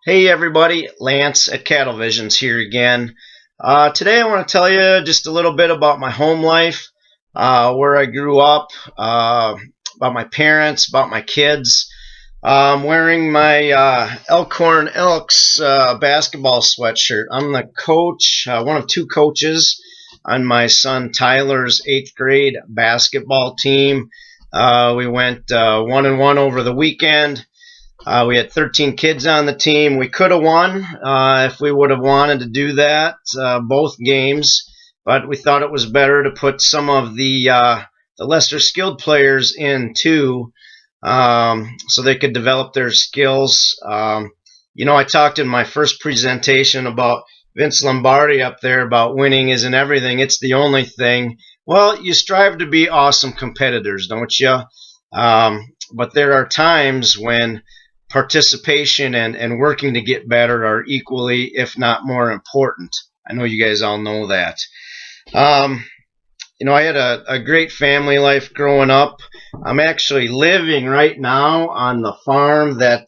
Hey everybody, Lance at Cattle Visions here again. Today I want to tell you just a little bit about my home life, where I grew up, about my parents, about my kids. I'm wearing my Elkhorn Elks basketball sweatshirt. I'm the coach, one of two coaches on my son Tyler's 8th grade basketball team. We went 1-1 over the weekend. We had 13 kids on the team. We could have won if we would have wanted to do that, both games, but we thought it was better to put some of the lesser skilled players in too, so they could develop their skills. I talked in my first presentation about Vince Lombardi up there about winning isn't everything, it's the only thing. Well, you strive to be awesome competitors, don't you? But there are times when participation and working to get better are equally, if not more important. I know you guys all know that. I had a great family life growing up. I'm actually living right now on the farm that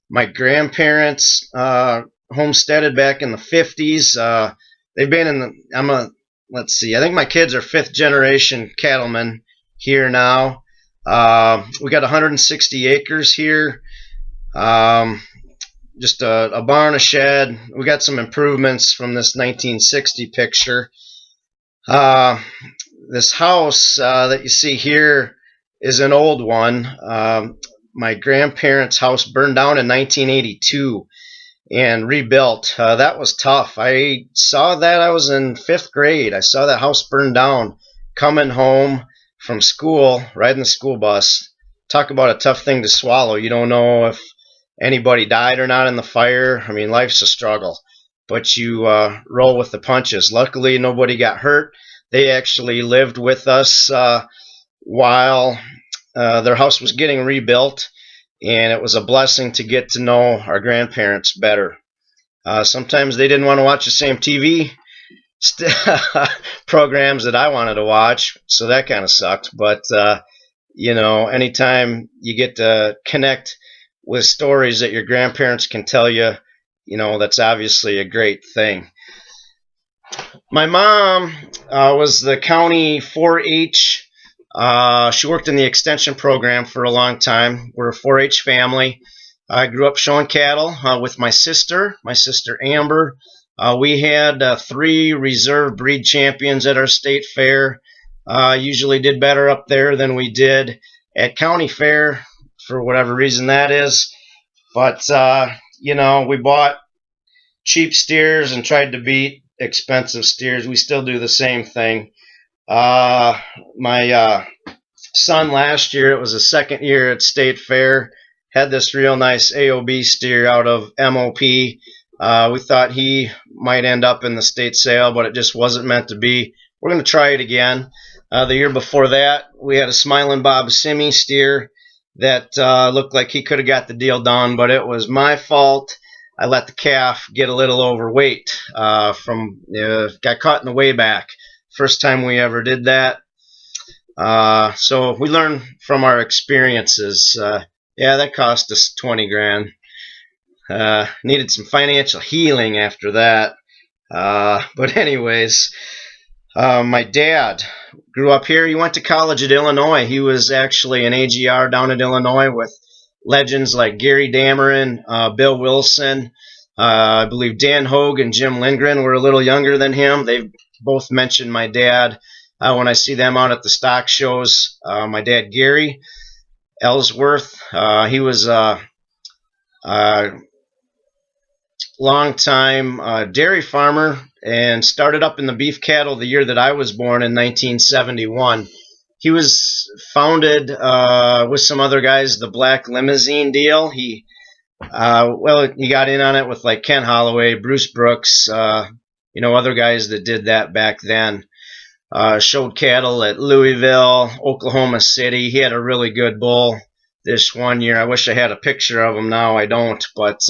my grandparents homesteaded back in the 50s. They've been in let's see, I think my kids are 5th generation cattlemen here now. We got 160 acres here. Just a barn, a shed. We got some improvements from this 1960 picture. This house that you see here is an old one. My grandparents' house burned down in 1982 and rebuilt. That was tough. I saw that. I was in 5th grade. I saw that house burn down coming home from school, riding the school bus. Talk about a tough thing to swallow. You don't know if anybody died or not in the fire. I mean, life's a struggle, but you roll with the punches. Luckily, nobody got hurt. They actually lived with us while their house was getting rebuilt, and it was a blessing to get to know our grandparents better. Sometimes they didn't want to watch the same TV programs that I wanted to watch, so that kind of sucked. But anytime you get to connect with stories that your grandparents can tell you, that's obviously a great thing. My mom was the county 4-H. She worked in the extension program for a long time. We're a 4-H family. I grew up showing cattle with my sister Amber. We had 3 reserve breed champions at our state fair. Usually did better up there than we did at county fair, for whatever reason that is. But, we bought cheap steers and tried to beat expensive steers. We still do the same thing. My son last year, it was his 2nd year at state fair, had this real nice AOB steer out of MOP. We thought he might end up in the state sale, but it just wasn't meant to be. We're going to try it again. The year before that, we had a Smiling Bob Simmy steer that looked like he could have got the deal done, but it was my fault. I let the calf get a little overweight got caught in the way back. First time we ever did that. So we learned from our experiences. That cost us 20 grand. Needed some financial healing after that. But anyways, my dad grew up here. He went to college at Illinois. He was actually an AGR down at Illinois with legends like Gary Dameron, Bill Wilson. I believe Dan Hogue and Jim Lindgren were a little younger than him. They've both mentioned my dad when I see them out at the stock shows. My dad, Gary Ellsworth, he was a long-time dairy farmer and started up in the beef cattle the year that I was born in 1971. He was founded with some other guys the Black Limousine deal. He got in on it with like Ken Holloway, Bruce Brooks, other guys that did that back then. Showed cattle at Louisville, Oklahoma City. He had a really good bull this one year. I wish I had a picture of him now. I don't, but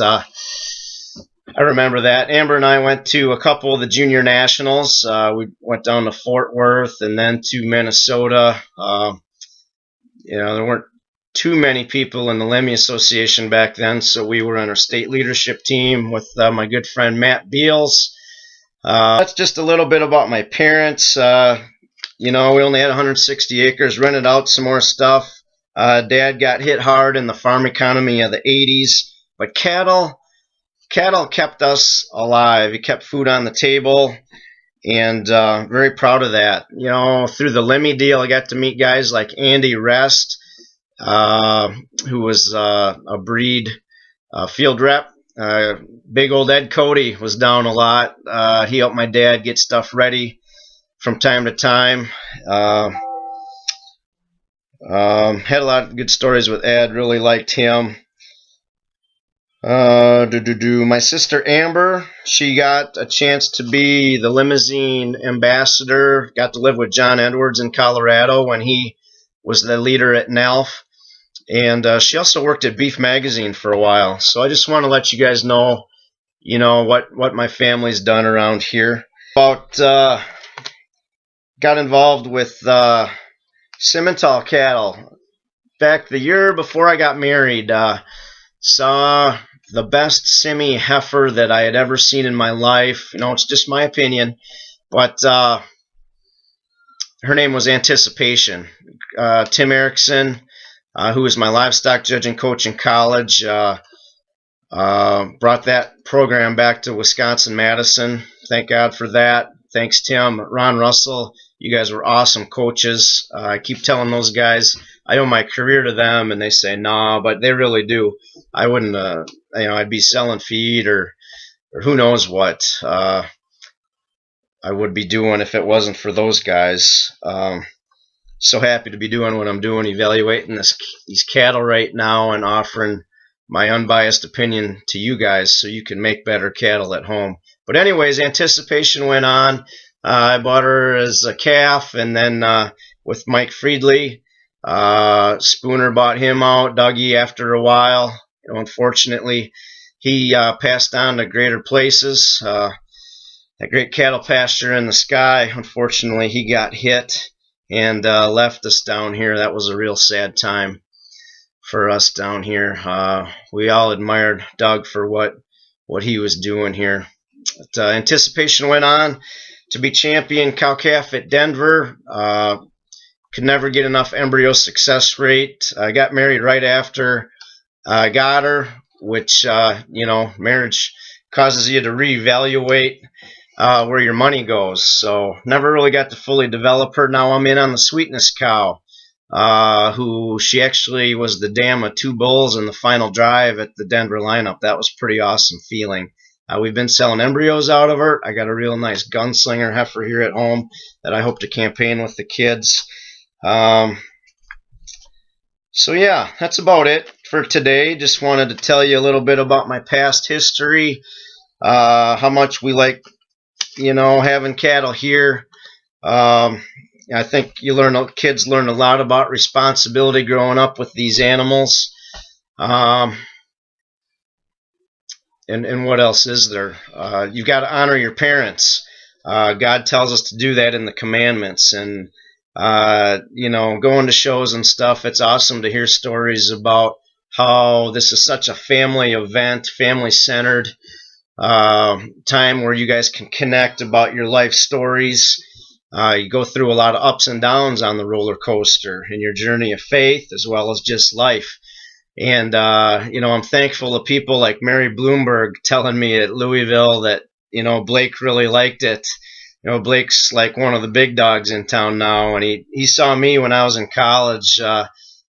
I remember that. Amber and I went to a couple of the junior nationals. We went down to Fort Worth and then to Minnesota. There weren't too many people in the Lemmy Association back then, so we were on our state leadership team with my good friend Matt Beals. That's just a little bit about my parents. We only had 160 acres, rented out some more stuff. Dad got hit hard in the farm economy of the 80s, but cattle kept us alive. It kept food on the table, and very proud of that. Through the Lemmy deal, I got to meet guys like Andy Rest, who was a breed field rep. Big old Ed Cody was down a lot. He helped my dad get stuff ready from time to time. Had a lot of good stories with Ed. Really liked him. My sister Amber, she got a chance to be the limousine ambassador. Got to live with John Edwards in Colorado when he was the leader at NALF. And she also worked at Beef Magazine for a while. So I just want to let you guys know, what my family's done around here. Got involved with Simmental cattle. Back the year before I got married, saw the best Simmy heifer that I had ever seen in my life. It's just my opinion, but her name was Anticipation. Tim Erickson, who was my livestock judging coach in college, brought that program back to Wisconsin-Madison. Thank God for that. Thanks, Tim. Ron Russell, you guys were awesome coaches. I keep telling those guys I owe my career to them, and they say, nah, but they really do. I wouldn't, I'd be selling feed or who knows what I would be doing if it wasn't for those guys. So happy to be doing what I'm doing, evaluating these cattle right now and offering my unbiased opinion to you guys so you can make better cattle at home. But anyways, Anticipation went on. I bought her as a calf, and then with Mike Friedley, Spooner bought him out. Dougie, after a while, unfortunately, he passed on to greater places. That great cattle pasture in the sky, unfortunately, he got hit and left us down here. That was a real sad time for us down here. We all admired Doug for what he was doing here. But, Anticipation went on to be champion cow-calf at Denver. Could never get enough embryo success rate. I got married right after I got her, which, marriage causes you to reevaluate where your money goes. So never really got to fully develop her. Now I'm in on the Sweetness cow, who she actually was the dam of 2 bulls in the final drive at the Denver lineup. That was pretty awesome feeling. We've been selling embryos out of her. I got a real nice gunslinger heifer here at home that I hope to campaign with the kids. So yeah, that's about it for today. Just wanted to tell you a little bit about my past history, how much we like, having cattle here. I think kids learn a lot about responsibility growing up with these animals. And what else is there? You've got to honor your parents. God tells us to do that in the commandments. And, going to shows and stuff, it's awesome to hear stories about how this is such a family event, family-centered time where you guys can connect about your life stories. You go through a lot of ups and downs on the roller coaster in your journey of faith as well as just life. And, I'm thankful to people like Mary Bloomberg telling me at Louisville that, Blake really liked it. Blake's like one of the big dogs in town now, and he saw me when I was in college,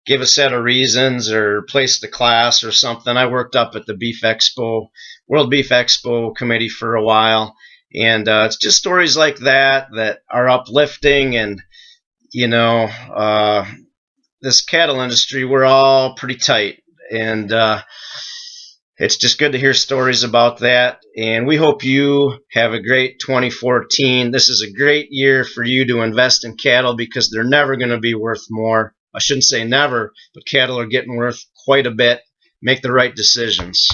give a set of reasons or placed a class or something. I worked up at the World Beef Expo committee for a while, and it's just stories like that are uplifting. And, this cattle industry, we're all pretty tight, and it's just good to hear stories about that. And we hope you have a great 2014. This is a great year for you to invest in cattle because they're never going to be worth more. I shouldn't say never, but cattle are getting worth quite a bit. Make the right decisions.